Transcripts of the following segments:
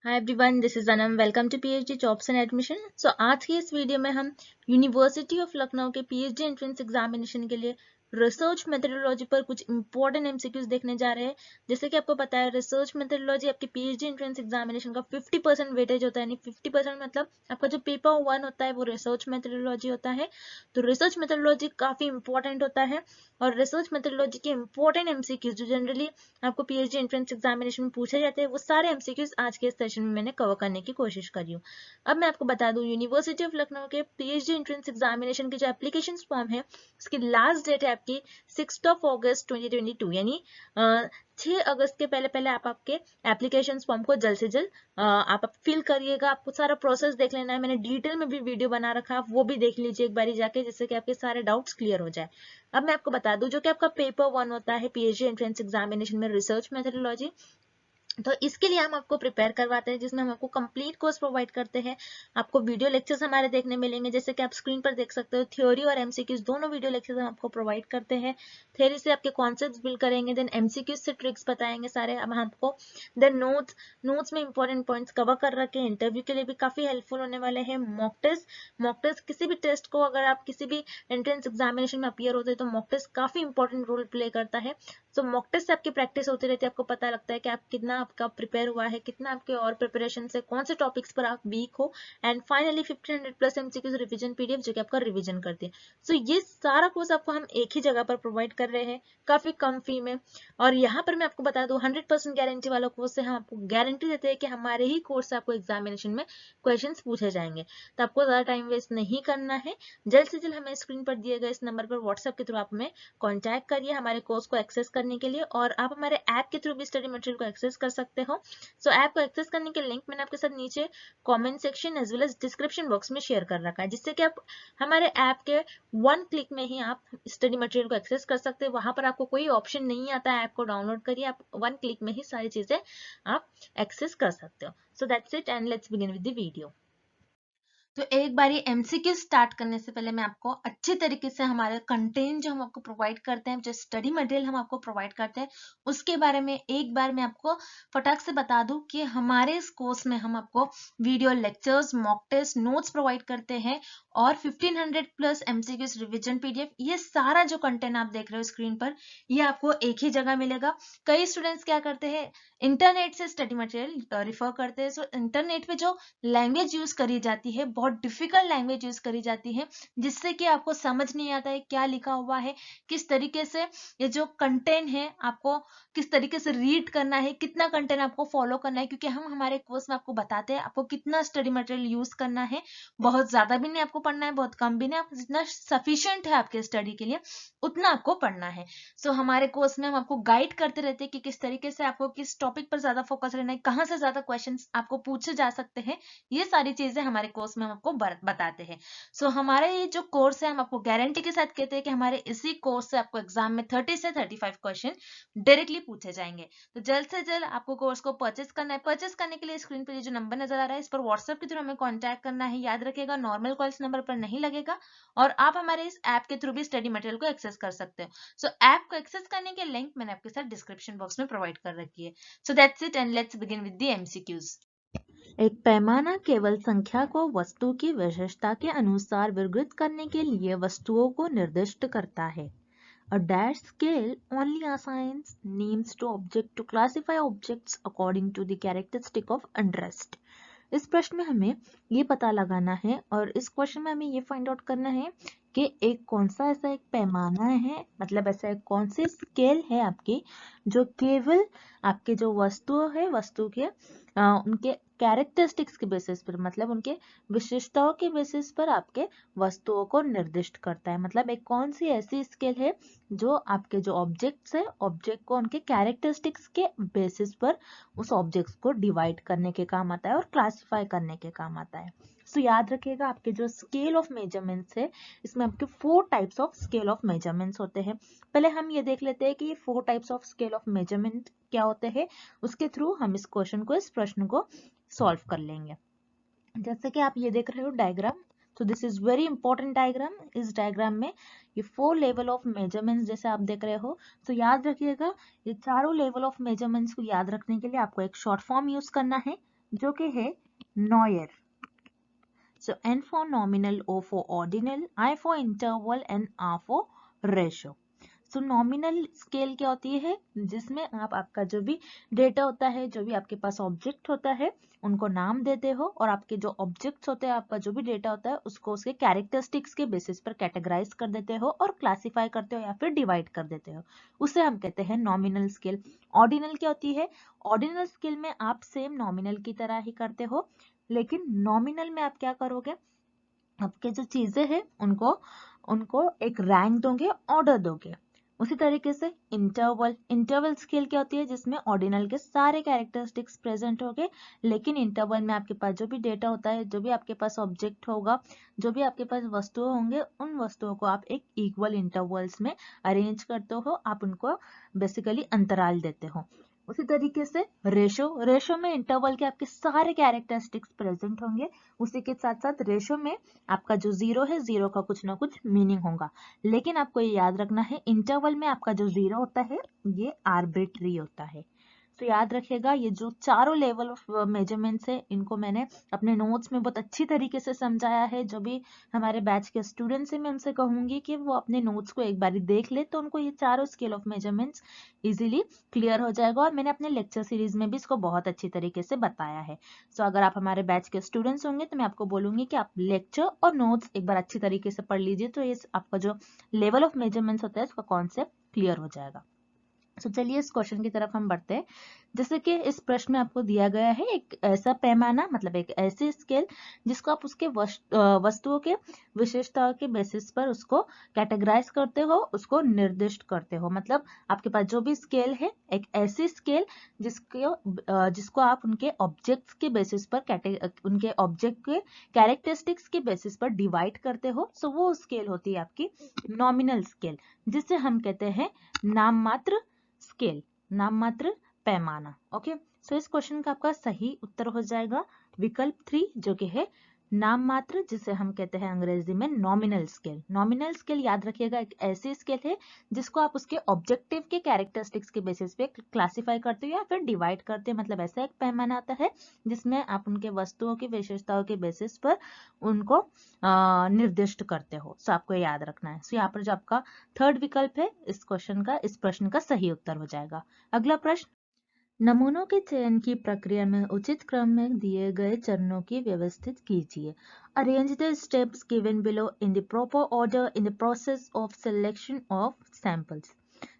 Hi everyone, this is Anam. Welcome to PhD jobs and admission. आज की इस video में हम यूनिवर्सिटी ऑफ लखनऊ के पीएचडी एंट्रेंस एग्जामिनेशन के लिए रिसर्च मेथोडोलॉजी पर कुछ इंपॉर्टेंट एमसीक्यूज देखने जा रहे हैं। जैसे कि आपको पता है, रिसर्च मेथोडोलॉजी आपके पीएचडी एंट्रेंस एग्जामिनेशन का 50% वेटेज होता है। यानी 50% मतलब आपका जो पेपर 1 होता है वो रिसर्च मेथोडोलॉजी होता है। तो रिसर्च मेथोडोलॉजी काफी इंपॉर्टेंट होता है और रिसर्च मेथोडोलॉजी के इंपॉर्टेंट एमसीक्यूज जो जनरली आपको पीएचडी एंट्रेंस एग्जामिनेशन में पूछे जाते हैं, वो सारे एमसीक्यूज आज के सेशन में मैंने कवर करने की कोशिश करी हूँ। अब मैं आपको बता दूं, यूनिवर्सिटी ऑफ लखनऊ के पीएचडी एंट्रेंस एग्जामिनेशन की जो एप्लीकेशन फॉर्म है उसकी लास्ट डेट है आपकी 6 अगस्त 2022। यानी 6 अगस्त के पहले पहले आप आपके एप्लीकेशन फॉर्म को जल्द से जल्द आप फिल करिएगा। आपको सारा प्रोसेस देख लेना है। मैंने डिटेल में भी वीडियो बना रखा है, वो भी देख लीजिए एक बारी जाके, जिससे कि आपके सारे डाउट्स क्लियर हो जाए। अब मैं आपको बता दूं, जो कि आपका पेपर 1 होता है पीएचडी एंट्रेंस एग्जामिनेशन में रिसर्च मेथोडोलॉजी, तो इसके लिए हम आपको प्रिपेयर करवाते हैं, जिसमें हम आपको कंप्लीट कोर्स प्रोवाइड करते हैं। आपको वीडियो लेक्चर्स हमारे देखने मिलेंगे, जैसे कि आप स्क्रीन पर देख सकते हो। थ्योरी और एमसीक्यूज दोनों वीडियो लेक्चर्स हम आपको प्रोवाइड करते हैं। थ्योरी से आपके कॉन्सेप्ट्स बिल्ड करेंगे, देन एमसीक्यूज से ट्रिक्स बताएंगे सारे हम आपको। देन नोट्स में इंपॉर्टेंट पॉइंट्स कवर कर रखे हैं। इंटरव्यू के लिए भी काफी हेल्पफुल होने वाले हैं। मॉक टेस्ट किसी भी टेस्ट को, अगर आप किसी भी एंट्रेंस एग्जामिनेशन में अपीयर होते हैं तो मॉक टेस्ट काफी इंपॉर्टेंट रोल प्ले करता है। तो मॉक टेस्ट से आपकी प्रैक्टिस होती रहती है। आपको पता लगता है कि आप कितना आपका प्रिपेयर हुआ है, कितना आपके और प्रिपरेशन से कौन से टॉपिक्स पर आप वीक हो। And finally 1500 plus MCQs revision PDF जो कि आपका रिवीजन करती है। सो ये सारा कोर्स आपको हम एक ही जगह पर प्रोवाइड कर रहे हैं काफी कम फी में। और यहाँ पर मैं आपको बता दूं, 100% गारंटी वाला कोर्स है। हम आपको गारंटी देते हैं कि हमारे ही कोर्स से आपको एग्जामिनेशन में क्वेश्चन पूछे जाएंगे। तो आपको ज्यादा टाइम वेस्ट नहीं करना है। जल्द से जल्द हमें स्क्रीन पर दिए गए इस नंबर पर व्हाट्सएप के थ्रू आप हमें कॉन्टैक्ट करिए हमारे कोर्स को एक्सेस करने के लिए। और आप हमारे ऐप के थ्रू भी स्टडी मटेरियल को एक्सेस कर सकते हो। सो ऐप को एक्सेस करने के लिंक मैंने आपके साथ नीचे comment section as well as description box में शेयर कर रखा है, जिससे कि आप हमारे ऐप के 1 क्लिक में ही आप स्टडी मटेरियल को एक्सेस कर सकते हैं। वहां पर आपको कोई ऑप्शन नहीं आता है ऐप को डाउनलोड करिए, आप 1 क्लिक में ही सारी चीजें आप एक्सेस कर सकते हो। So that's it and let's begin with the video. तो एक बार ये एमसीक्यू स्टार्ट करने से पहले मैं आपको अच्छे तरीके से हमारे कंटेंट जो हम आपको प्रोवाइड करते हैं, जो स्टडी मटेरियल हम आपको प्रोवाइड करते हैं, उसके बारे में एक बार मैं आपको फटाक से बता दूं कि हमारे इस कोर्स में हम आपको video lectures, mock test, notes provide करते हैं और 1500 प्लस एमसीक्यूज रिविजन पीडीएफ। ये सारा जो कंटेंट आप देख रहे हो स्क्रीन पर, ये आपको एक ही जगह मिलेगा। कई स्टूडेंट्स क्या करते हैं, इंटरनेट से स्टडी मटेरियल रिफर करते हैं। सो इंटरनेट पे जो लैंग्वेज यूज करी जाती है, बहुत डिफिकल्ट लैंग्वेज यूज करी जाती है, जिससे कि आपको समझ नहीं आता है क्या लिखा हुआ है, किस तरीके से ये जो कंटेंट है आपको किस तरीके से रीड करना है, कितना कंटेंट आपको फॉलो करना है। क्योंकि हम हमारे कोर्स में आपको बताते हैं आपको कितना स्टडी मटेरियल यूज करना है। बहुत ज्यादा भी नहीं आपको पढ़ना है, बहुत कम भी नहीं, आपको जितना सफिशियंट है आपके स्टडी के लिए उतना आपको पढ़ना है। सो हमारे कोर्स में हम आपको गाइड करते रहते हैं कि किस तरीके से आपको किस टॉपिक पर ज्यादा फोकस रहना है, कहाँ से ज्यादा क्वेश्चंस आपको पूछे जा सकते हैं। ये सारी चीजें हमारे कोर्स में हम आपको बताते हैं। सो हमारा ये जो कोर्स है, हम आपको गारंटी के साथ कहते हैं कि हमारे इसी कोर्स से आपको एग्जाम में 30 से 35 क्वेश्चन डायरेक्टली पूछे जाएंगे। तो जल्द से जल्द आपको कोर्स को परचेस करना है। परचेस करने के लिए स्क्रीन पर ये जो नंबर नजर आ रहा है, इस पर व्हाट्सएप के थ्रू हमें कॉन्टैक्ट करना है। याद रखिएगा, नॉर्मल कॉल इस नंबर पर नहीं लगेगा। और आप हमारे इस ऐप के थ्रू भी स्टडी मटेरियल को एक्सेस कर सकते हो। सो ऐप को एक्सेस करने के लिंक मैंने आपके साथ डिस्क्रिप्शन बॉक्स में प्रोवाइड कर रखी है। So that's it and let's begin with the MCQs. एक पैमाना केवल संख्या को वस्तु की विशेषता के अनुसार वर्गीकृत करने के लिए वस्तुओं को निर्दिष्ट करता है। A dash scale only assigns names to object to classify objects according to the characteristic of interest. इस प्रश्न में हमें ये पता लगाना है और इस क्वेश्चन में हमें ये फाइंड आउट करना है कि एक कौन सा ऐसा एक पैमाना है, मतलब ऐसा एक कौन सी स्केल है आपकी जो केवल आपके जो वस्तु है, वस्तु के उनके कैरेक्टरिस्टिक्स के बेसिस पर, मतलब उनके विशेषताओं के बेसिस पर आपके वस्तुओं को निर्दिष्ट करता है। मतलब एक कौन सी ऐसी स्केल है जो आपके जो ऑब्जेक्ट्स है, ऑब्जेक्ट को उनके कैरेक्टरिस्टिक्स के बेसिस पर उस ऑब्जेक्ट्स को डिवाइड करने के काम आता है और क्लासिफाई करने के काम आता है। सो याद रखिएगा, आपके जो स्केल ऑफ मेजरमेंट्स है, इसमें आपके 4 types of scale of measurements होते हैं। पहले हम ये देख लेते हैं कि ये 4 types of scale of measurement क्या होते हैं। उसके थ्रू हम इस क्वेश्चन को, इस प्रश्न को सॉल्व कर लेंगे। जैसे कि आप ये देख रहे हो डायग्राम, तो this is very important diagram. इस डायग्राम में ये 4 लेवल ऑफ मेजरमेंट्स जैसे आप देख रहे हो। तो याद रखिएगा, ये चारों लेवल ऑफ मेजरमेंट्स को याद रखने के लिए आपको एक शॉर्ट फॉर्म यूज करना है। जो कि है noir. So N for nominal, O for ordinal, I for interval and R for ratio. So nominal scale क्या होती है, जिसमें आप आपका जो भी डेटा होता है, जो भी आपके पास ऑब्जेक्ट होता है, उनको नाम देते हो और आपके जो ऑब्जेक्ट्स होते हैं, आपका जो भी डेटा होता है, उसको उसके कैरेक्टरिस्टिक्स के बेसिस पर कैटेगराइज कर देते हो और क्लासिफाई करते हो या फिर डिवाइड कर देते हो, उसे हम कहते हैं नॉमिनल स्केल। ऑर्डिनल क्या होती है, ऑर्डिनल स्केल में आप सेम नॉमिनल की तरह ही करते हो, लेकिन नॉमिनल में आप क्या करोगे, आपके जो चीजें हैं उनको उनको एक रैंक दोगे, ऑर्डर दोगे। उसी तरीके से इंटरवल स्केल क्या होती है, जिसमें ऑर्डिनल के सारे कैरेक्टरिस्टिक्स प्रेजेंट होंगे, लेकिन इंटरवल में आपके पास जो भी डेटा होता है, जो भी आपके पास ऑब्जेक्ट होगा, जो भी आपके पास वस्तुएं होंगे, उन वस्तुओं को आप एक इक्वल इंटरवल्स में अरेंज करते हो, आप उनको बेसिकली अंतराल देते हो। उसी तरीके से रेशो में इंटरवल के आपके सारे कैरेक्टरिस्टिक्स प्रेजेंट होंगे, उसी के साथ साथ रेशो में आपका जो जीरो है, जीरो का कुछ ना कुछ मीनिंग होगा, लेकिन आपको ये याद रखना है, इंटरवल में आपका जो जीरो होता है ये आर्बिट्री होता है। तो याद रखिएगा, ये जो चारों लेवल ऑफ मेजरमेंट्स है, इनको मैंने अपने नोट्स में बहुत अच्छी तरीके से समझाया है। जो भी हमारे बैच के स्टूडेंट्स हैं, मैं उनसे कहूंगी कि वो अपने नोट्स को एक बार देख ले, तो उनको ये चारों scale of measurements easily clear हो जाएगा। और मैंने अपने लेक्चर सीरीज में भी इसको बहुत अच्छी तरीके से बताया है। सो अगर आप हमारे बैच के स्टूडेंट्स होंगे तो मैं आपको बोलूंगी कि आप लेक्चर और नोट्स एक बार अच्छी तरीके से पढ़ लीजिए, तो ये आपका जो लेवल ऑफ मेजरमेंट्स होता है, उसका कॉन्सेप्ट क्लियर हो जाएगा। तो चलिए इस क्वेश्चन की तरफ हम बढ़ते हैं। जैसे कि इस प्रश्न में आपको दिया गया है एक ऐसा पैमाना, मतलब एक ऐसी स्केल जिसको आप उसके वस्तुओं के विशेषताओं के बेसिस पर उसको कैटेगराइज करते हो, उसको निर्दिष्ट करते हो। मतलब आपके पास जो भी स्केल है, एक ऐसी स्केल जिसको आप उनके ऑब्जेक्ट्स के बेसिस पर उनके ऑब्जेक्ट के कैरेक्टरिस्टिक्स के बेसिस पर डिवाइड करते हो, सो वो स्केल होती है आपकी नॉमिनल स्केल, जिसे हम कहते हैं नाम मात्र स्केल, नाम मात्र पैमाना। ओके, सो इस क्वेश्चन का आपका सही उत्तर हो जाएगा विकल्प 3, जो कि है नाम मात्र, जिसे हम कहते हैं अंग्रेजी में नॉमिनल स्केल। नॉमिनल स्केल याद रखिएगा एक ऐसी स्केल है जिसको आप उसके ऑब्जेक्टिव के कैरेक्टरिस्टिक्स के बेसिस पे क्लासिफाई करते हो या फिर डिवाइड करते हो। मतलब ऐसा एक पैमाना आता है जिसमें आप उनके वस्तुओं की विशेषताओं के बेसिस पर उनको निर्दिष्ट करते हो। सो आपको याद रखना है। सो यहाँ पर जो आपका थर्ड विकल्प है इस प्रश्न का सही उत्तर हो जाएगा। अगला प्रश्न, नमूनों के चयन की प्रक्रिया में उचित क्रम में दिए गए चरणों की व्यवस्थित कीजिए। Arrange the steps given below in the proper order in the process of selection of samples.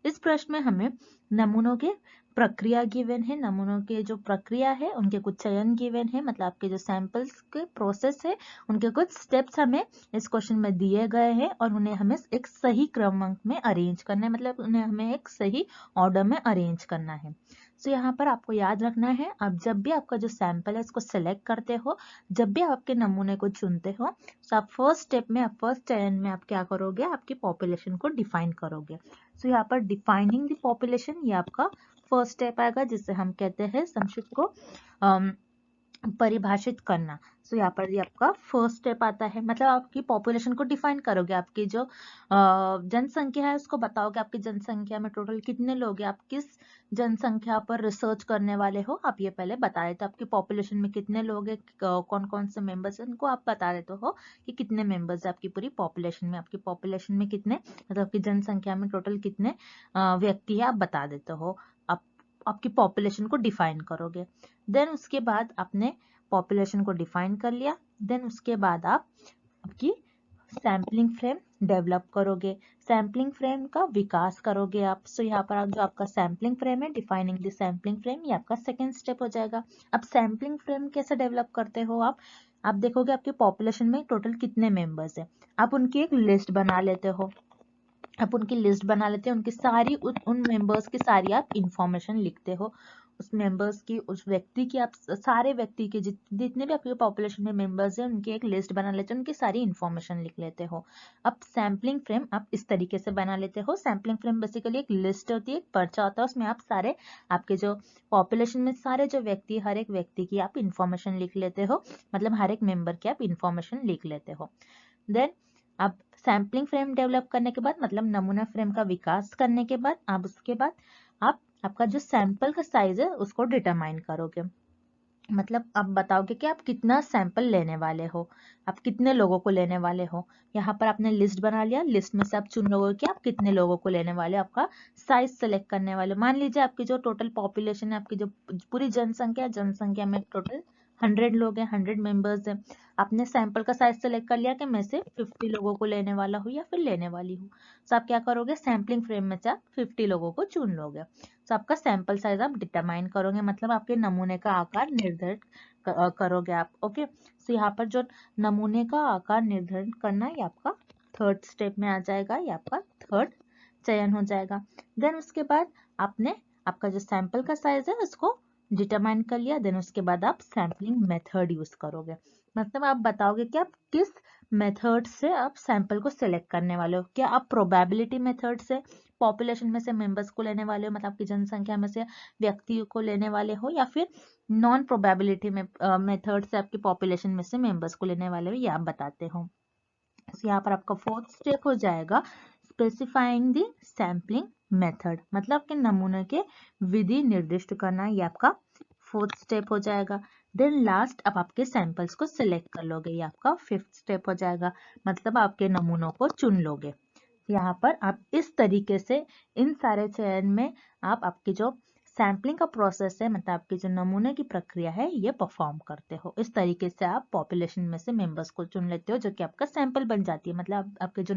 इस प्रश्न में हमें नमूनों के प्रक्रिया गिवन है, नमूनों के जो प्रक्रिया है उनके कुछ चयन गिवन है, मतलब आपके जो सैंपल्स के प्रोसेस है उनके कुछ स्टेप्स हमें इस क्वेश्चन में दिए गए हैं और उन्हें हमें एक सही क्रमांक में अरेंज करना है, मतलब उन्हें हमें एक सही ऑर्डर में अरेंज करना है। सो यहाँ पर आपको याद रखना है, आप जब भी आपका जो सैंपल है उसको सिलेक्ट करते हो, जब भी आपके नमूने को चुनते हो, तो आप फर्स्ट स्टेप में, आप फर्स्ट चयन में आप क्या करोगे, आपकी पॉपुलेशन को डिफाइन करोगे। सो यहाँ पर डिफाइनिंग द पॉपुलेशन, ये आपका फर्स्ट स्टेप आएगा, जिससे हम कहते हैं संक्षिप्त को परिभाषित करना। सो यहाँ पर ये आपका फर्स्ट स्टेप आता है, मतलब आपकी पॉपुलेशन को डिफाइन करोगे, आपकी जो जनसंख्या है उसको बताओगे, आपकी जनसंख्या में टोटल कितने लोग हैं, आप किस जनसंख्या पर रिसर्च करने वाले हो, आप ये पहले बता देते हो। आपकी पॉपुलेशन में कितने लोग हैं, कौन कौन से मेंबर्स हैं, उनको आप बता देते हो कि कितने मेंबर्स है आपकी पूरी पॉपुलेशन में। आपकी पॉपुलेशन में कितने, मतलब आपकी जनसंख्या में टोटल कितने व्यक्ति है आप बता देते हो। आप आपकी पॉपुलेशन को डिफाइन करोगे। देन उसके बाद आपने पॉपुलेशन को डिफाइन कर लिया, देन उसके बाद आप आपकी सैम्पलिंग फ्रेम डेवलप करोगे, सैम्पलिंग फ्रेम का विकास करोगे आप। सो यहाँ पर जो आपका सैम्पलिंग फ्रेम है, डिफाइनिंग द सैम्पलिंग फ्रेम, ये आपका सेकेंड स्टेप हो जाएगा। अब सैम्पलिंग फ्रेम कैसे डेवलप करते हो आप देखोगे आपकी पॉपुलेशन में टोटल कितने मेंबर्स है, आप उनकी एक लिस्ट बना लेते हो, आप उनकी लिस्ट बना लेते हैं, उनकी सारी उन मेंबर्स की सारी आप इंफॉर्मेशन लिखते हो, उस मेंबर्स की, उस व्यक्ति की, आप सारे व्यक्ति के जितने भी आपके पॉपुलेशन में मेंबर्स हैं उनकी एक लिस्ट बना लेते हो, उनकी सारी इंफॉर्मेशन लिख लेते हो। अब सैम्पलिंग फ्रेम आप इस तरीके से बना लेते हो। सैम्पलिंग फ्रेम बेसिकली एक लिस्ट होती है, एक पर्चा होता है, उसमें आप सारे आपके जो पॉपुलेशन में सारे जो व्यक्ति, हर एक व्यक्ति की आप इंफॉर्मेशन लिख लेते हो, मतलब हर एक मेंबर की आप इंफॉर्मेशन लिख लेते हो। देन अब सैम्पलिंग फ्रेम डेवलप करने के बाद, मतलब नमूना फ्रेम का विकास करने के बाद, आप उसके बाद आप आपका जो सैंपल का साइज है उसको डिटरमाइन करोगे। मतलब आप बताओगे कि आप कितना सैंपल लेने वाले हो, आप कितने लोगों को लेने वाले हो। यहाँ पर आपने लिस्ट बना लिया, लिस्ट में से आप चुन लोगे कि आप कितने लोगों को लेने वाले हो, आपका साइज सेलेक्ट करने वाले हो। मान लीजिए आपकी जो टोटल पॉपुलेशन है, आपकी जो पूरी जनसंख्या है, जनसंख्या में टोटल 100 लोग हैं, 100 मेंबर्स हैं। आपने सैंपल का साइज सेलेक्ट कर लिया कि मैं से 50 लोगों को लेने वाला हूँ या फिर लेने वाली हूँ। तो आप क्या करोगे, सैम्पलिंग फ्रेम में से आप 50 लोगों को चुन लोगे। तो आपका सैंपल साइज आप डिटरमाइन करोगे, मतलब आपके नमूने का आकार निर्धारित करोगे आप। ओके, तो यहाँ पर जो नमूने का आकार निर्धारित करना ये आपका थर्ड स्टेप में आ जाएगा, ये आपका थर्ड चयन हो जाएगा। देन उसके बाद आपने आपका जो सैंपल का साइज है उसको डिटरमाइन कर लिया। देन उसके बाद आप सैम्पलिंग मेथड यूज करोगे, मतलब आप बताओगे कि आप किस मेथड से आप सैंपल को सिलेक्ट करने वाले हो। क्या आप प्रोबेबिलिटी मेथड से पॉपुलेशन में से मेंबर्स को लेने वाले हो, मतलब आपकी जनसंख्या में से व्यक्ति को लेने वाले हो, या फिर नॉन प्रोबेबिलिटी में मेथड से आपकी पॉपुलेशन में से मेंबर्स को लेने वाले हो, ये आप बताते हो। तो यहाँ पर आपका फोर्थ स्टेप हो जाएगा स्पेसिफाइंग द सैम्पलिंग मेथड, मतलब कि नमूने के विधि निर्दिष्ट करना, ये आपका फोर्थ स्टेप हो जाएगा। देन लास्ट अब आपके सैंपल्स को सिलेक्ट कर लोगे, ये आपका फिफ्थ स्टेप हो जाएगा, मतलब आपके नमूनों को चुन लोगे। यहाँ पर आप इस तरीके से इन सारे चयन में आप आपकी जो सैम्पलिंग का प्रोसेस है, मतलब आपकी जो नमूने की प्रक्रिया है, ये परफॉर्म करते हो। इस तरीके से आप पॉपुलेशन में से मेंबर्स को चुन लेते हो जो कि आपका सैंपल बन जाती है, मतलब आपके जो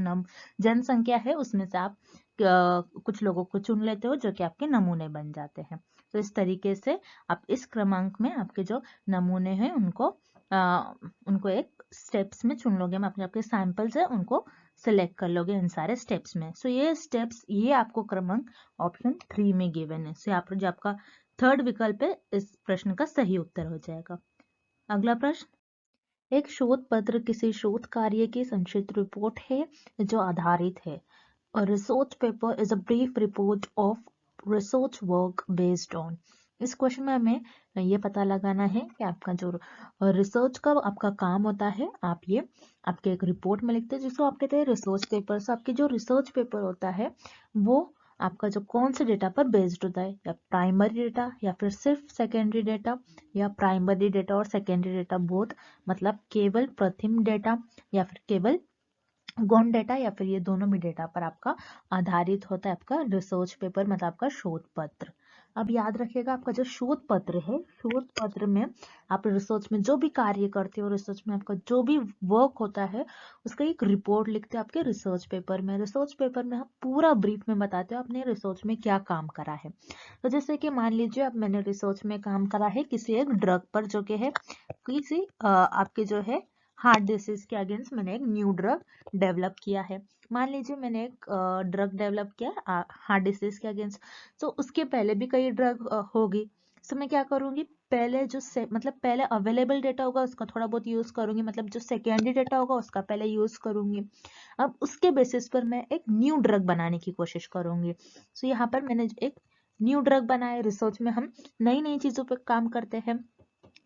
जनसंख्या है उसमें से आप कुछ लोगों को चुन लेते हो जो कि आपके नमूने बन जाते हैं। तो इस तरीके से आप इस क्रमांक में आपके जो नमूने हैं उनको एक स्टेप्स में चुन लोगे, मतलब आपके सैंपल्स है उनको सिलेक्ट कर लोगे इन सारे स्टेप्स में। सो ये स्टेप्स ये आपको क्रमांक ऑप्शन 3 में गिवन है। सो यहाँ पर जो आपका थर्ड विकल्प है इस प्रश्न का सही उत्तर हो जाएगा। अगला प्रश्न, एक शोध पत्र किसी शोध कार्य की संक्षिप्त रिपोर्ट है जो आधारित है। A research paper is a brief report of research work based on। इस क्वेश्चन में हमें ये पता लगाना है कि आपका जो रिसर्च का आपका काम होता है, आप ये आपके एक रिपोर्ट में लिखते हैं जिसको आप कहते हैं रिसर्च पेपर। सो आपके जो रिसर्च पेपर होता है वो आपका जो कौन से डेटा पर बेस्ड होता है, या प्राइमरी डेटा या फिर सिर्फ सेकेंडरी डेटा, या प्राइमरी डेटा और सेकेंडरी डेटा बोथ, मतलब केवल प्रथम डेटा या फिर केवल गौण डेटा, या फिर ये दोनों भी डेटा पर आपका आधारित होता है आपका रिसर्च पेपर, मतलब आपका शोध पत्र। अब याद रखिएगा आपका जो शोध पत्र है, शोध पत्र में आप रिसर्च में जो भी कार्य करते हो, रिसर्च में आपका जो भी वर्क होता है उसका एक रिपोर्ट लिखते हो आपके रिसर्च पेपर में। रिसर्च पेपर में आप पूरा ब्रीफ में बताते हो आपने रिसर्च में क्या काम करा है। तो जैसे कि मान लीजिए अब मैंने रिसर्च में काम करा है किसी एक ड्रग पर जो कि है किसी आपके जो है हार्ट डिसीज के अगेंस्ट मैंने एक न्यू ड्रग डेवलप किया है। मान लीजिए मैंने एक ड्रग डेवलप किया हार्ट डिसीज के अगेंस्ट, तो उसके पहले भी कई ड्रग होगी। तो मैं क्या करूंगी, पहले जो मतलब पहले अवेलेबल डेटा होगा उसका थोड़ा बहुत यूज करूंगी, मतलब जो सेकेंडरी डेटा होगा उसका पहले यूज करूंगी। अब उसके बेसिस पर मैं एक न्यू ड्रग बनाने की कोशिश करूंगी। तो यहाँ पर मैंने एक न्यू ड्रग बनाया। रिसर्च में हम नई नई चीजों पर काम करते हैं,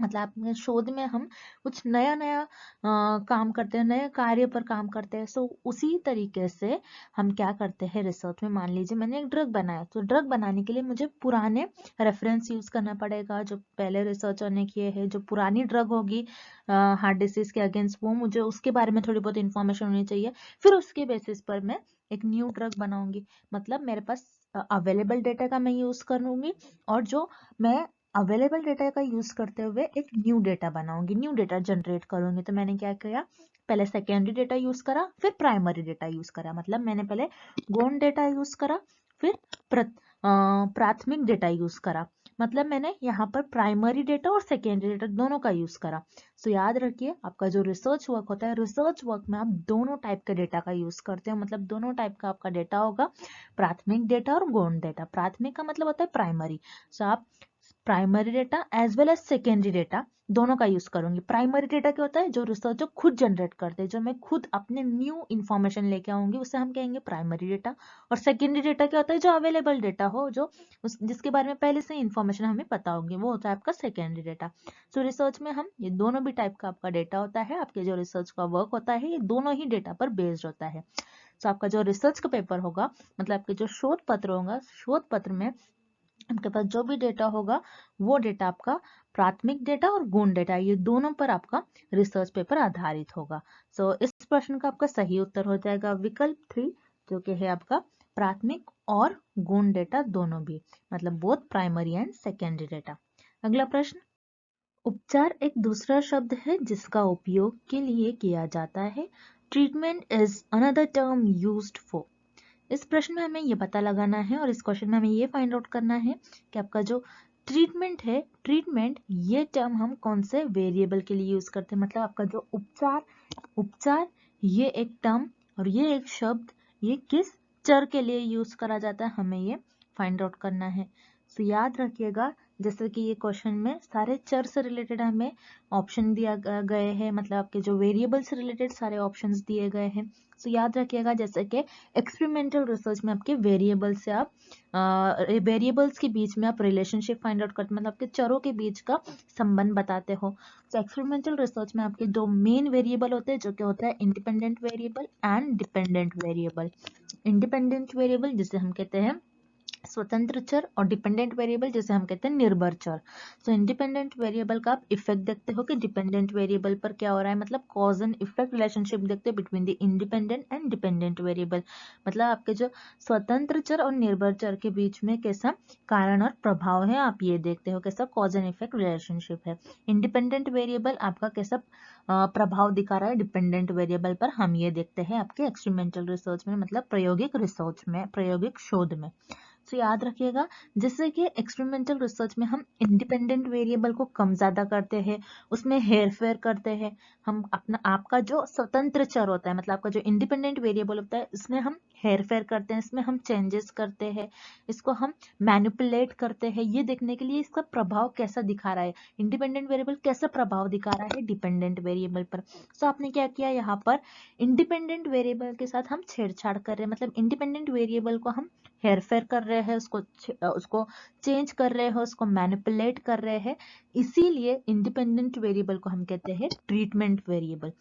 मतलब अपने शोध में हम कुछ नया नया काम करते हैं, नए कार्य पर काम करते हैं। सो उसी तरीके से हम क्या करते हैं रिसर्च में, मान लीजिए मैंने एक ड्रग बनाया, तो ड्रग बनाने के लिए मुझे पुराने रेफरेंस यूज करना पड़ेगा जो पहले रिसर्चर ने किए हैं। जो पुरानी ड्रग होगी हार्ट डिसीज के अगेंस्ट, वो मुझे उसके बारे में थोड़ी बहुत इंफॉर्मेशन होनी चाहिए। फिर उसके बेसिस पर मैं एक न्यू ड्रग बनाऊंगी, मतलब मेरे पास अवेलेबल डेटा का मैं यूज करूंगी, और जो मैं अवेलेबल डेटा का यूज करते हुए एक न्यू डेटा बनाऊंगी, न्यू डेटा जनरेट करूंगी। तो मैंने क्या किया, पहले सेकेंडरी डेटा यूज करा, फिर प्राइमरी डेटा यूज करा, मतलब मैंने पहले गौण डेटा यूज करा, फिर प्राथमिक डेटा यूज करा, मतलब मैंने यहाँ पर प्राइमरी डेटा और सेकेंडरी डेटा दोनों का यूज करा। सो याद रखिए आपका जो रिसर्च वर्क होता है, रिसर्च वर्क में आप दोनों टाइप के डेटा का यूज करते हो, मतलब दोनों टाइप का आपका डेटा होगा, प्राथमिक डेटा और गौण डेटा। प्राथमिक का मतलब होता है प्राइमरी, सो आप primary data as well as secondary data दोनों का यूज करूंगी। प्राइमरी डेटा क्या होता है, जो रिसर्चर खुद जनरेट करते हैं, जो मैं खुद अपने न्यू इन्फॉर्मेशन लेके आऊंगी उसे हम कहेंगे प्राइमरी डेटा। और सेकेंडरी डेटा क्या होता है, जो अवेलेबल डेटा हो, जो जिसके बारे में पहले से इन्फॉर्मेशन हमें पता होगी, वो होता है आपका सेकेंडरी डेटा। सो रिसर्च में हम ये दोनों भी टाइप का आपका डेटा होता है, आपके जो रिसर्च का वर्क होता है ये दोनों ही डेटा पर बेस्ड होता है। तो आपका जो रिसर्च का पेपर होगा, मतलब आपके जो शोध पत्र होगा, शोध पत्र में आपके पास जो भी डेटा होगा वो डेटा आपका प्राथमिक डेटा और गौण डेटा, ये दोनों पर आपका रिसर्च पेपर आधारित होगा। सो इस प्रश्न का आपका सही उत्तर हो जाएगा विकल्प 3, जो कि है आपका प्राथमिक और गौण डेटा दोनों भी, मतलब both primary and secondary data. अगला प्रश्न, उपचार एक दूसरा शब्द है जिसका उपयोग के लिए किया जाता है। Treatment is another term used for. इस प्रश्न में हमें ये पता लगाना है और इस क्वेश्चन में हमें ये फाइंड आउट करना है कि आपका जो ट्रीटमेंट है, ट्रीटमेंट ये टर्म हम कौन से वेरिएबल के लिए यूज करते हैं, मतलब आपका जो उपचार ये एक टर्म और ये एक शब्द ये किस चर के लिए यूज करा जाता है, हमें ये फाइंड आउट करना है। तो याद रखिएगा, जैसे कि ये क्वेश्चन में सारे चर से रिलेटेड हमें ऑप्शन दिया गए हैं, मतलब आपके जो वेरिएबल से रिलेटेड सारे ऑप्शंस दिए गए हैं। तो याद रखिएगा, जैसे कि एक्सपेरिमेंटल रिसर्च में आपके वेरिएबल से आप वेरिएबल्स के बीच में आप रिलेशनशिप फाइंड आउट करते, मतलब आपके चरों के बीच का संबंध बताते हो। तो एक्सपेरिमेंटल रिसर्च में आपके दो मेन वेरिएबल होते हैं, जो कि होता है independent variable and dependent variable. Independent variable जिसे हम कहते हैं स्वतंत्र चर और डिपेंडेंट वेरिएबल जिसे हम कहते हैं निर्भर चर। सो इंडिपेंडेंट वेरिएबल का आप इफेक्ट देखते हो कि डिपेंडेंट वेरिएबल पर क्या हो रहा है, मतलब कॉज एंड इफेक्ट रिलेशनशिप देखते हो between the independent and dependent variable, मतलब आपके जो स्वतंत्र चर और निर्भर चर के बीच में कैसा कारण और प्रभाव है, आप ये देखते हो कैसा कॉज एंड इफेक्ट रिलेशनशिप है। इंडिपेंडेंट वेरिएबल आपका कैसा प्रभाव दिखा रहा है डिपेंडेंट वेरिएबल पर, हम ये देखते हैं आपके एक्सपेरिमेंटल रिसर्च में, मतलब प्रायोगिक रिसर्च में, प्रायोगिक शोध में। तो याद रखिएगा, जैसे कि एक्सपेरिमेंटल रिसर्च में हम इंडिपेंडेंट वेरिएबल को कम ज्यादा करते हैं, उसमें हेर फेर करते हैं, हम अपना आपका जो स्वतंत्र चर होता है, मतलब आपका जो इंडिपेंडेंट वेरिएबल होता है, इसमें हम हेर फेर करते हैं, इसमें हम चेंजेस करते हैं, इसको हम मैनिपुलेट करते हैं, ये देखने के लिए इसका प्रभाव कैसा दिखा रहा है, इंडिपेंडेंट वेरिएबल कैसा प्रभाव दिखा रहा है डिपेंडेंट वेरिएबल पर। सो आपने क्या किया, यहाँ पर इंडिपेंडेंट वेरिएबल के साथ हम छेड़छाड़ कर रहे हैं, मतलब इंडिपेंडेंट वेरिएबल को हम हेर फेर कर रहे हैं, उसको चेंज कर रहे हैं, उसको मैनिपुलेट कर रहे हैं, इसीलिए इंडिपेंडेंट वेरिएबल को हम कहते हैं ट्रीटमेंट वेरिएबल।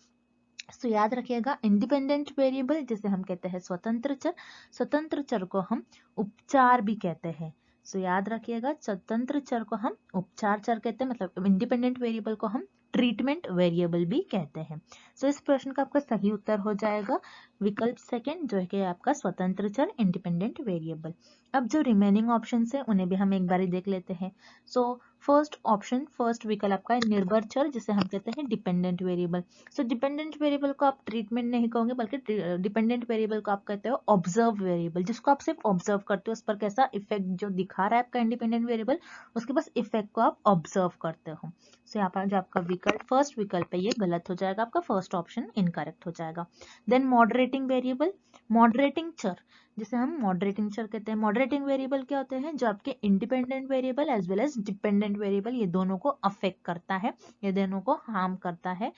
तो याद रखिएगा, इंडिपेंडेंट वेरिएबल जिसे हम कहते हैं स्वतंत्र चर, स्वतंत्र चर को हम उपचार भी कहते हैं। सो याद रखिएगा, स्वतंत्र चर को हम उपचार चर कहते हैं, मतलब इंडिपेंडेंट वेरिएबल को हम ट्रीटमेंट वेरिएबल भी कहते हैं। सो इस प्रश्न का आपका सही उत्तर हो जाएगा विकल्प सेकंड, जो है कि आपका स्वतंत्र चर इंडिपेंडेंट वेरिएबल। अब जो रिमेनिंग ऑप्शन है उन्हें भी हम एक बार देख लेते हैं। सो फर्स्ट ऑप्शन, फर्स्ट विकल्प आपका निर्भर चर जिसे हम कहते हैं डिपेंडेंट वेरिएबल। सो डिपेंडेंट वेरिएबल को आप ट्रीटमेंट नहीं कहोगे, बल्कि डिपेंडेंट वेरिएबल को आप कहते हो ऑब्जर्व वेरिएबल, जिसको आप सिर्फ ऑब्जर्व करते हो, उस पर कैसा इफेक्ट जो दिखा रहा है आपका इंडिपेंडेंट वेरिएबल, उसके बस इफेक्ट को आप ऑब्जर्व करते हो। सो यहाँ पर जो आपका विकल्प फर्स्ट विकल्प है ये गलत हो जाएगा, आपका फर्स्ट ऑप्शन इनकरेक्ट हो जाएगा। देन मॉडरेटिंग वेरिएबल, मॉडरेटिंग चर जिसे हम मॉडरेटिंग चर कहते हैं। मॉडरेटिंग वेरिएबल क्या होते हैं, जो आपके independent variable as well as dependent variable ये दोनों को अफेक्ट करता है, ये दोनों को हार्म करता है,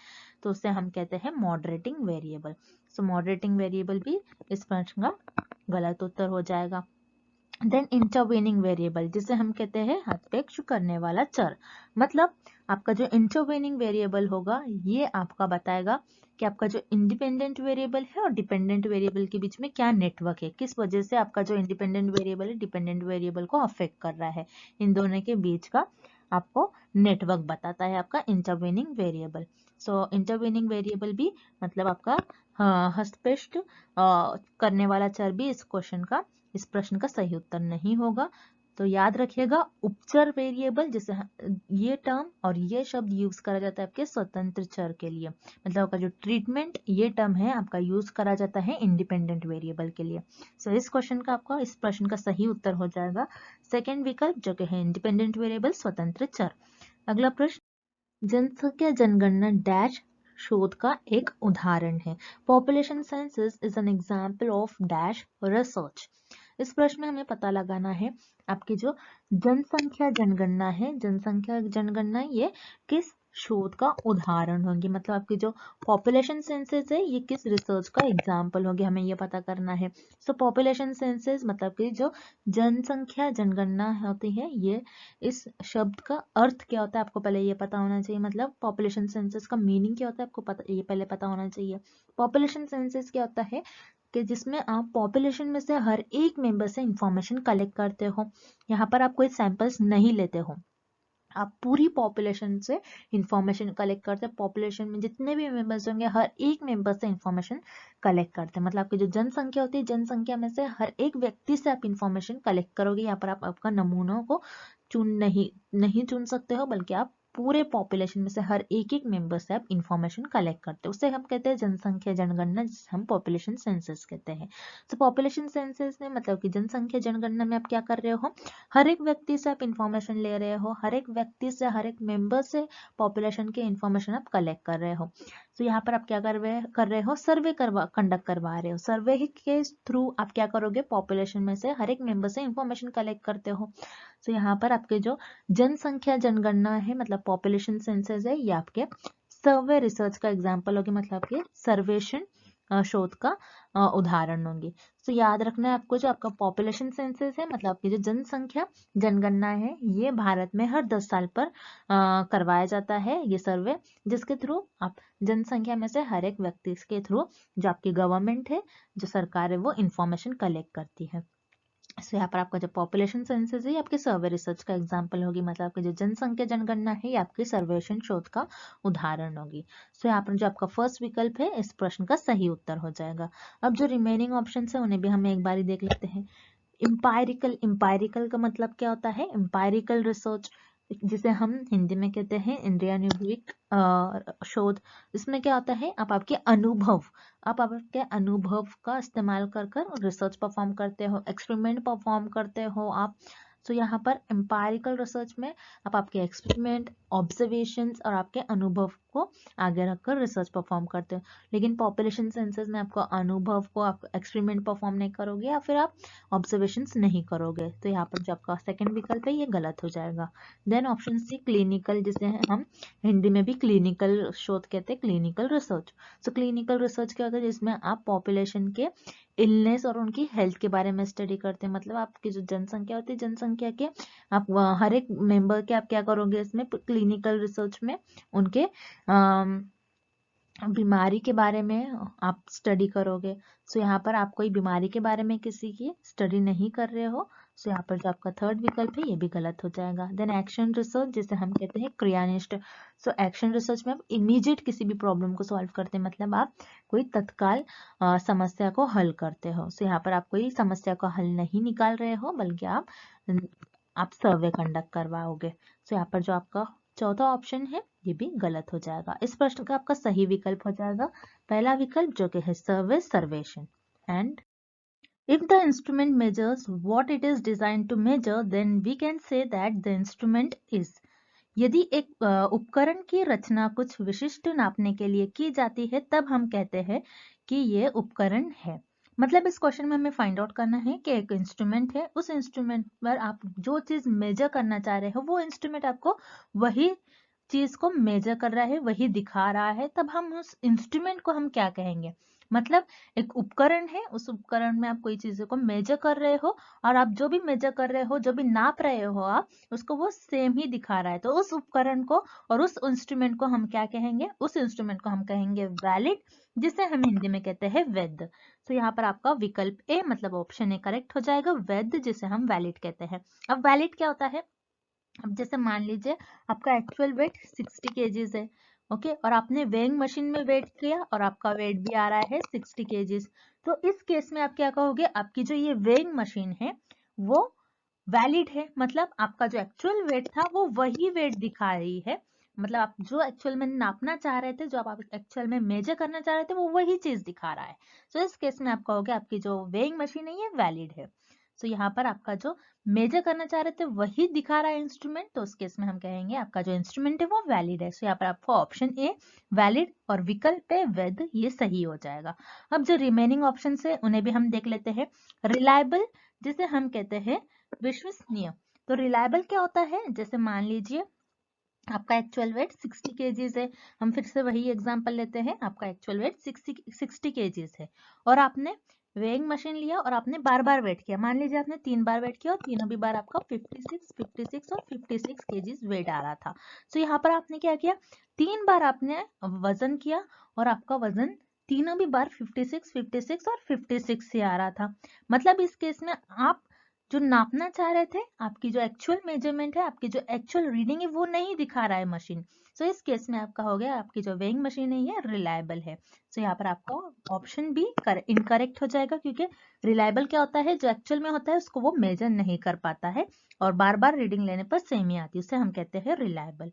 तो उसे हम कहते हैं मॉडरेटिंग वेरिएबल। सो मॉडरेटिंग वेरिएबल भी इस प्रश्न का गलत उत्तर हो जाएगा। देन इंटरवेनिंग वेरिएबल जिसे हम कहते हैं हस्तक्षेप करने वाला चर, मतलब आपका जो इंटरवेनिंग वेरिएबल होगा ये आपका बताएगा कि आपका जो इंडिपेंडेंट वेरिएबल है और डिपेंडेंट वेरिएबल के बीच में क्या नेटवर्क है, किस वजह से आपका जो इंडिपेंडेंट वेरिएबल है डिपेंडेंट वेरिएबल को अफेक्ट कर रहा है, इन दोनों के बीच का आपको नेटवर्क बताता है आपका इंटरवेनिंग वेरिएबल। सो इंटरवेनिंग वेरिएबल भी मतलब आपका हस्तक्षेप करने वाला चर भी इस क्वेश्चन का, इस प्रश्न का सही उत्तर नहीं होगा। तो याद रखिएगा, उपचर वेरिएबल जिसे ये टर्म और ये शब्द यूज करा जाता है आपके स्वतंत्र चर के लिए, मतलब आपका जो ट्रीटमेंट ये टर्म है आपका यूज करा जाता है इंडिपेंडेंट वेरिएबल के लिए। सो इस क्वेश्चन का आपका, इस प्रश्न का सही उत्तर हो जाएगा सेकेंड विकल्प, जो कि है इंडिपेंडेंट वेरिएबल स्वतंत्र चर। अगला प्रश्न, जनसंख्या जनगणना डैश शोध का एक उदाहरण है। Population census is an example of dash research. इस प्रश्न में हमें पता लगाना है आपकी जो जनसंख्या जनगणना है, जनसंख्या जनगणना ये किस शोध का उदाहरण होगी, मतलब आपकी जो पॉपुलेशन सेंसस है ये किस रिसर्च का एग्जाम्पल होगी, हमें ये पता करना है। सो पॉपुलेशन सेंसस मतलब कि जो जनसंख्या जनगणना होती है, ये इस शब्द का अर्थ क्या होता है आपको पहले ये पता होना चाहिए, मतलब पॉपुलेशन सेंसस का मीनिंग क्या होता है आपको पता, ये पहले पता होना चाहिए। पॉपुलेशन सेंसस क्या होता है आपके जिसमें आप पॉपुलेशन में से हर एक मेंबर से इंफॉर्मेशन कलेक्ट करते हो। यहाँ पर आप कोई सैंपल्स नहीं लेते हो, आप पूरी पॉपुलेशन से इंफॉर्मेशन कलेक्ट करते हैं। पॉपुलेशन में जितने भी मेंबर्स होंगे हर एक मेंबर से इंफॉर्मेशन कलेक्ट करते हैं। मतलब आपकी जो जनसंख्या होती है, जनसंख्या में से हर एक व्यक्ति से आप इंफॉर्मेशन कलेक्ट करोगे। यहाँ पर आप आपका नमूनों को नहीं चुन सकते हो, बल्कि आप पूरे पॉपुलेशन में से हर एक मेंबर से आप इंफॉर्मेशन कलेक्ट करते हो। उसे हम कहते हैं जनसंख्या जनगणना, जिसे हम पॉपुलेशन सेंसस कहते हैं। तो पॉपुलेशन सेंसस में मतलब कि जनसंख्या जनगणना में आप क्या कर रहे हो, हर एक व्यक्ति से आप इंफॉर्मेशन ले रहे हो, हर एक व्यक्ति से, हर एक मेंबर से पॉपुलेशन के इंफॉर्मेशन आप कलेक्ट कर रहे हो। तो यहाँ पर आप क्या कर रहे हो, सर्वे कंडक्ट करवा रहे हो। सर्वे के थ्रू आप क्या करोगे, पॉपुलेशन में से हर एक मेंबर से इंफॉर्मेशन कलेक्ट करते हो। तो यहाँ पर आपके जो जनसंख्या जनगणना है, मतलब पॉपुलेशन सेंसस है, ये आपके सर्वे रिसर्च का एग्जाम्पल होगी, मतलब आपके सर्वेक्षण शोध का उदाहरण होंगे। तो याद रखना है आपको, जो आपका पॉपुलेशन सेंसस है, मतलब आपकी जो जनसंख्या जनगणना है, ये भारत में हर 10 साल पर करवाया जाता है ये सर्वे, जिसके थ्रू आप जनसंख्या में से हर एक व्यक्ति के थ्रू जो आपकी गवर्नमेंट है, जो सरकार है, वो इंफॉर्मेशन कलेक्ट करती है। तो यहाँ पर आपका जो पॉपुलेशन सेंसस है, ये आपके सर्वे रिसर्च का एग्जाम्पल होगी, मतलब आपकी जो जनसंख्या जनगणना है, ये आपके सर्वेक्षण शोध का उदाहरण होगी। तो यहाँ पर जो आपका फर्स्ट विकल्प है, इस प्रश्न का सही उत्तर हो जाएगा। अब जो रिमेनिंग ऑप्शन है, उन्हें भी हम एक बार देख लेते हैं। इंपायरिकल का मतलब क्या होता है, इंपायरिकल रिसर्च, जिसे हम हिंदी में कहते हैं इंडियन न्यूक्लिक शोध। इसमें क्या होता है, आप आपके अनुभव का इस्तेमाल कर रिसर्च परफॉर्म करते हो, एक्सपेरिमेंट परफॉर्म करते हो आप। तो यहाँ पर एम्पायरिकल रिसर्च में आप आपके एक्सपेरिमेंट, ऑब्जर्वेशंस और आपके अनुभव को आगे रखकर रिसर्च परफॉर्म करते हो। लेकिन पॉपुलेशन सेंसस में आपको अनुभव को, आप एक्सपेरिमेंट परफॉर्म नहीं करोगे या फिर आप ऑब्जर्वेशंस नहीं करोगे। तो यहाँ पर जो आपका सेकंड विकल्प है, ये गलत हो जाएगा। देन ऑप्शन सी क्लिनिकल, जिसे हम हिंदी में भी क्लिनिकल शोध कहते हैं, क्लिनिकल रिसर्च। तो क्लिनिकल रिसर्च क्या होता है, जिसमें आप पॉपुलेशन के इलनेस और उनकी हेल्थ के बारे में स्टडी करते हैं। मतलब आपकी जो जनसंख्या होती है, जनसंख्या के आप हर एक मेंबर के आप क्या करोगे, इसमें क्लिनिकल रिसर्च में उनके बीमारी के बारे में आप स्टडी करोगे। सो यहाँ पर आप कोई बीमारी के बारे में किसी की स्टडी नहीं कर रहे हो। सो यहाँ पर जो आपका थर्ड विकल्प है, ये भी गलत हो जाएगा। देन एक्शन रिसर्च, जिसे हम कहते हैं क्रियानिष्ठ। सो एक्शन रिसर्च में आप इमीडिएट किसी भी प्रॉब्लम को सॉल्व करते हैं, मतलब आप कोई तत्काल समस्या को हल करते हो। सो यहाँ पर आप कोई समस्या को हल नहीं निकाल रहे हो, बल्कि आप सर्वे कंडक्ट करवाओगे। सो यहाँ पर जो आपका चौथा ऑप्शन है, ये भी गलत हो जाएगा। इस प्रश्न का आपका सही विकल्प हो जाएगा पहला विकल्प, जो कि है सर्वे सर्वेक्षण। And if the instrument measures what it is designed to measure, then we can say that the instrument is। यदि एक उपकरण की रचना कुछ विशिष्ट नापने के लिए की जाती है, तब हम कहते हैं कि ये उपकरण है। मतलब इस क्वेश्चन में हमें फाइंड आउट करना है कि एक इंस्ट्रूमेंट है, उस इंस्ट्रूमेंट पर आप जो चीज मेजर करना चाह रहे हो, वो इंस्ट्रूमेंट आपको वही चीज को मेजर कर रहा है, वही दिखा रहा है, तब हम उस इंस्ट्रूमेंट को हम क्या कहेंगे। मतलब एक उपकरण है, उस उपकरण में आप कोई चीजों को मेजर कर रहे हो, और आप जो भी मेजर कर रहे हो, जो भी नाप रहे हो आप, उसको वो सेम ही दिखा रहा है। तो उस उपकरण को और उस इंस्ट्रूमेंट को हम क्या कहेंगे, उस इंस्ट्रूमेंट को हम कहेंगे वैलिड, जिसे हम हिंदी में कहते हैं वैध। तो यहाँ पर आपका विकल्प ए, मतलब ऑप्शन ए करेक्ट हो जाएगा, वैध जिसे हम वैलिड कहते हैं। अब वैलिड क्या होता है, अब जैसे मान लीजिए आपका एक्चुअल वेट 60 केजीज है, ओके, और आपने वेइंग मशीन में वेट किया और आपका वेट भी आ रहा है 60 केजीज। तो इस केस में आप क्या कहोगे, आपकी जो ये वेइंग मशीन है वो वैलिड है, मतलब आपका जो एक्चुअल वेट था वो वही वेट दिखा रही है। मतलब आप जो एक्चुअल में नापना चाह रहे थे, जो आप एक्चुअल में मेजर करना चाह रहे थे, वो वही चीज दिखा रहा है। तो इस केस में आप कहोगे आपकी जो वेइंग मशीन है ये वैलिड है। तो यहाँ पर आपका जो मेजर करना चाह रहे थे वही दिखा रहा है इंस्ट्रूमेंट, तो उस केस में हम कहेंगे आपका जो इंस्ट्रूमेंट है वो वैलिड है। सो यहाँ पर आपको ऑप्शन ए वैलिड और विकल्प ए वैध, ये सही हो जाएगा। अब जो रिमेनिंग ऑप्शन है उन्हें भी हम देख लेते हैं। रिलायबल, जिसे हम कहते हैं विश्वसनीय। तो रिलायबल क्या होता है, जैसे मान लीजिए आपका एक्चुअल वेट 60 केजीज है, हम फिर से वही एग्जांपल लेते हैं, आपका एक्चुअल वेट 60 केजीज है, और आपने वेइंग मशीन लिया और आपने बार बार वेट किया। मान लीजिए आपने 3 बार वेट किया और तीनों भी बार आपका 56 और 56 केजीज वेट आ रहा था। तो यहाँ पर आपने क्या किया, 3 बार आपने वजन किया और आपका वजन तीनों भी बार 56, 56 और 56 से आ रहा था। मतलब इस केस में आप जो नापना चाह रहे थे, आपकी जो एक्चुअल मेजरमेंट है, आपकी जो एक्चुअल रीडिंग है, वो नहीं दिखा रहा है मशीन। सो इस केस में आपका हो गया, आपकी जो वेइंग मशीन है ये रिलायबल है। सो यहाँ पर आपका ऑप्शन बी इनकरेक्ट हो जाएगा, क्योंकि रिलायबल क्या होता है, जो एक्चुअल में होता है उसको वो मेजर नहीं कर पाता है और बार बार रीडिंग लेने पर सेम ही आती है, उसे हम कहते हैं रिलायबल।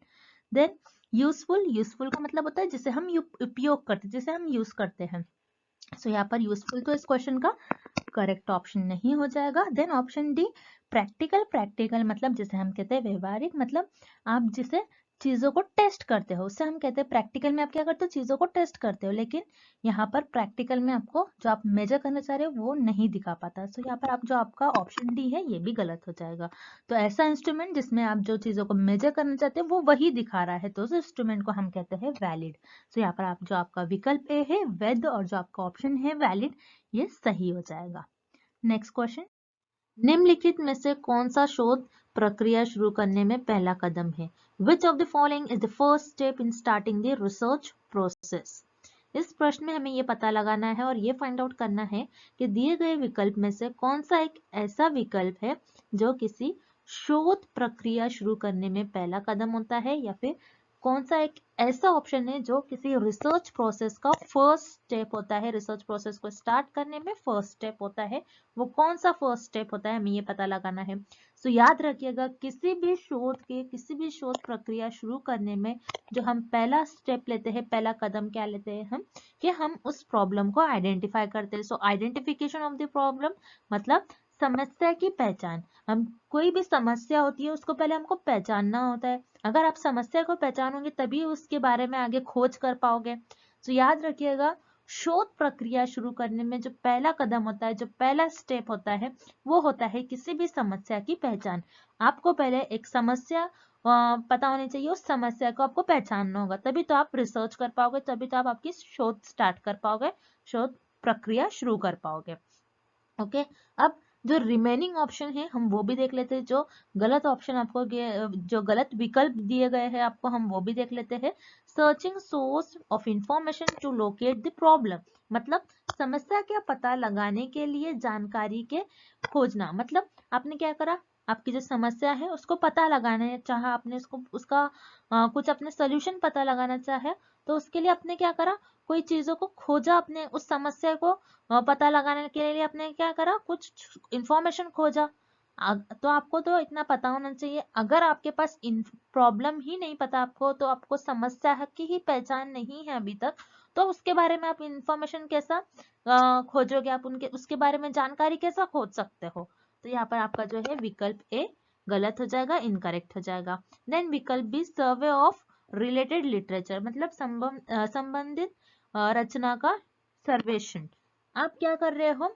देन यूजफुल, यूजफुल का मतलब होता है जिसे हम उपयोग करते, जिसे हम यूज करते हैं। सो यहाँ पर यूजफुल तो इस क्वेश्चन का करेक्ट ऑप्शन नहीं हो जाएगा। Then option D practical, practical मतलब जिसे हम कहते हैं व्यवहारिक, मतलब आप जिसे चीजों को टेस्ट करते हो उससे हम कहते हैं प्रैक्टिकल में आप क्या करते हो, चीजों को टेस्ट करते हो, लेकिन यहाँ पर प्रैक्टिकल में आपको जो आप मेजर करना चाह रहे हो वो नहीं दिखा पाता। सो यहाँ पर आप जो आपका ऑप्शन डी है ये भी गलत हो जाएगा। तो ऐसा इंस्ट्रूमेंट जिसमें आप जो चीजों को मेजर करना चाहते हो वो वही दिखा रहा है, तो उस इंस्ट्रूमेंट को हम कहते हैं वैलिड। सो यहाँ पर आप जो आपका विकल्प ए है वैध और जो आपका ऑप्शन है वैलिड, ये सही हो जाएगा। नेक्स्ट क्वेश्चन, निम्नलिखित में से कौन सा शोध प्रक्रिया शुरू करने में पहला कदम है? Which of the following is the first step in starting the research process? इस प्रश्न में हमें ये पता लगाना है और ये फाइंड आउट करना है कि दिए गए विकल्प में से कौन सा एक ऐसा विकल्प है जो किसी शोध प्रक्रिया शुरू करने में पहला कदम होता है, या फिर कौन सा एक ऐसा ऑप्शन है जो किसी रिसर्च प्रोसेस का फर्स्ट स्टेप होता है, रिसर्च प्रोसेस को स्टार्ट करने में फर्स्ट स्टेप होता है, वो कौन सा फर्स्ट स्टेप होता है, हमें ये पता लगाना है। सो याद रखिएगा, किसी भी शोध प्रक्रिया शुरू करने में जो हम पहला स्टेप लेते हैं, पहला कदम क्या लेते हैं हम, कि हम उस प्रॉब्लम को आइडेंटिफाई करते हैं। सो आइडेंटिफिकेशन ऑफ द प्रॉब्लम मतलब समस्या की पहचान। हम कोई भी समस्या होती है उसको पहले हमको पहचानना होता है। अगर आप समस्या को पहचानोगे तभी उसके बारे में आगे खोज कर पाओगे। तो याद रखिएगा, शोध प्रक्रिया शुरू करने में जो पहला कदम होता है, जो पहला स्टेप होता है, वो होता है किसी भी समस्या की पहचान। आपको पहले एक समस्या पता होनी चाहिए, उस समस्या को आपको पहचानना होगा, तभी तो आप रिसर्च कर पाओगे, तभी तो आप आपकी शोध स्टार्ट कर पाओगे, शोध प्रक्रिया शुरू कर पाओगे। ओके, अब जो रिमेनिंग ऑप्शन है हम वो भी देख लेते हैं। जो गलत ऑप्शन आपको, जो गलत विकल्प दिए गए हैं आपको, हम वो भी देख लेते हैं। Searching source of information to locate the problem मतलब समस्या का पता लगाने के लिए जानकारी के खोजना। मतलब आपने क्या करा, आपकी जो समस्या है उसको पता लगाना चाहा, आपने उसका कुछ अपने सोल्यूशन पता लगाना चाहे, तो उसके लिए आपने क्या करा, कोई चीजों को खोजा, अपने उस समस्या को पता लगाने के लिए आपने क्या करा, कुछ इंफॉर्मेशन खोजा। तो आपको तो इतना पता होना चाहिए, अगर आपके पास प्रॉब्लम ही नहीं पता आपको, तो आपको समस्या की ही पहचान नहीं है अभी तक, तो उसके बारे में आप इंफॉर्मेशन कैसा खोजोगे, आप उसके बारे में जानकारी कैसा खोज सकते हो। तो यहाँ पर आपका जो है विकल्प ए गलत हो जाएगा, इनकरेक्ट हो जाएगा। देन विकल्प B survey of related literature मतलब संबंधित रचना का सर्वेक्षण। आप क्या कर रहे हो,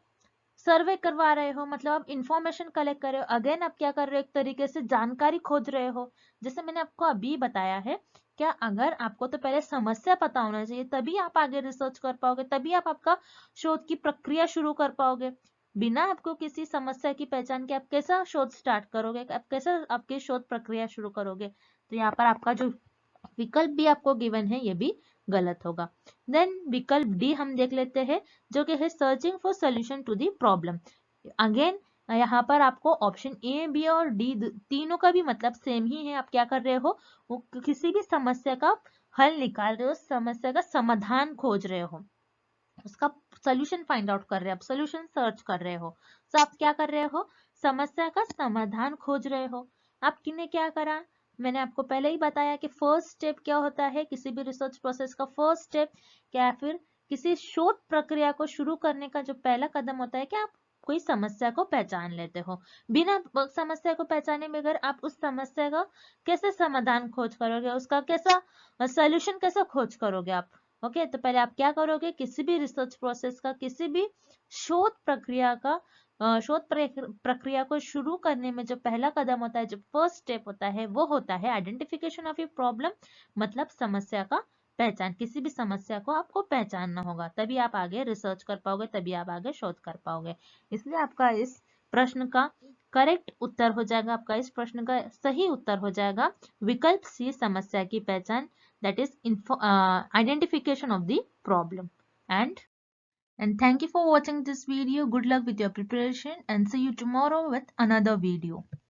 सर्वे करवा रहे हो, मतलब आप इंफॉर्मेशन कलेक्ट कर रहे हो। अगेन आप क्या कर रहे हो, एक तरीके से जानकारी खोज रहे हो। जैसे मैंने आपको अभी बताया है, क्या अगर आपको तो पहले समस्या पता होना चाहिए, तभी आप आगे रिसर्च कर पाओगे, तभी आप आपका शोध की प्रक्रिया शुरू कर पाओगे। बिना आपको किसी समस्या की पहचान के आप कैसा शोध स्टार्ट करोगे, आप कैसा आपकी शोध प्रक्रिया शुरू करोगे। तो यहाँ पर आपका जो विकल्प भी आपको गिवन है ये भी गलत होगा। देन विकल्प डी हम देख लेते हैं, जो कि है searching for solution to the problem. Again यहाँ पर आपको ऑप्शन ए बी और डी तीनों का भी मतलब सेम ही है। आप क्या कर रहे हो, वो किसी भी समस्या का हल निकाल रहे हो, समस्या का समाधान खोज रहे हो, उसका सोल्यूशन फाइंड आउट कर रहे हो, आप सोल्यूशन सर्च कर रहे हो। तो आप क्या कर रहे हो, समस्या का समाधान खोज रहे हो। आपने क्या करा, मैंने आपको पहले ही बताया कि फर्स्ट स्टेप क्या होता है, किसी भी रिसर्च प्रोसेस का फर्स्ट स्टेप क्या, फिर किसी शोध प्रक्रिया को शुरू करने का जो पहला कदम होता है कि आप कोई समस्या को पहचान लेते हो। बिना समस्या को पहचाने बगैर आप उस समस्या का कैसे समाधान खोज करोगे, उसका कैसा सोल्यूशन कैसे खोज करोगे आप। ओके, तो पहले आप क्या करोगे, किसी भी रिसर्च प्रोसेस का, किसी भी शोध प्रक्रिया का शोध प्रक्रिया को शुरू करने में जो पहला कदम होता है, जो फर्स्ट स्टेप होता है, वो होता है आइडेंटिफिकेशन ऑफ ए प्रॉब्लम मतलब समस्या का पहचान। किसी भी समस्या को आपको पहचानना होगा, तभी आप आगे रिसर्च कर पाओगे, तभी आप आगे शोध कर पाओगे। इसलिए आपका इस प्रश्न का करेक्ट उत्तर हो जाएगा, आपका इस प्रश्न का सही उत्तर हो जाएगा विकल्प सी, समस्या की पहचान, that is identification of the problem. and thank you for watching this video. Good luck with your preparation and see you tomorrow with another video.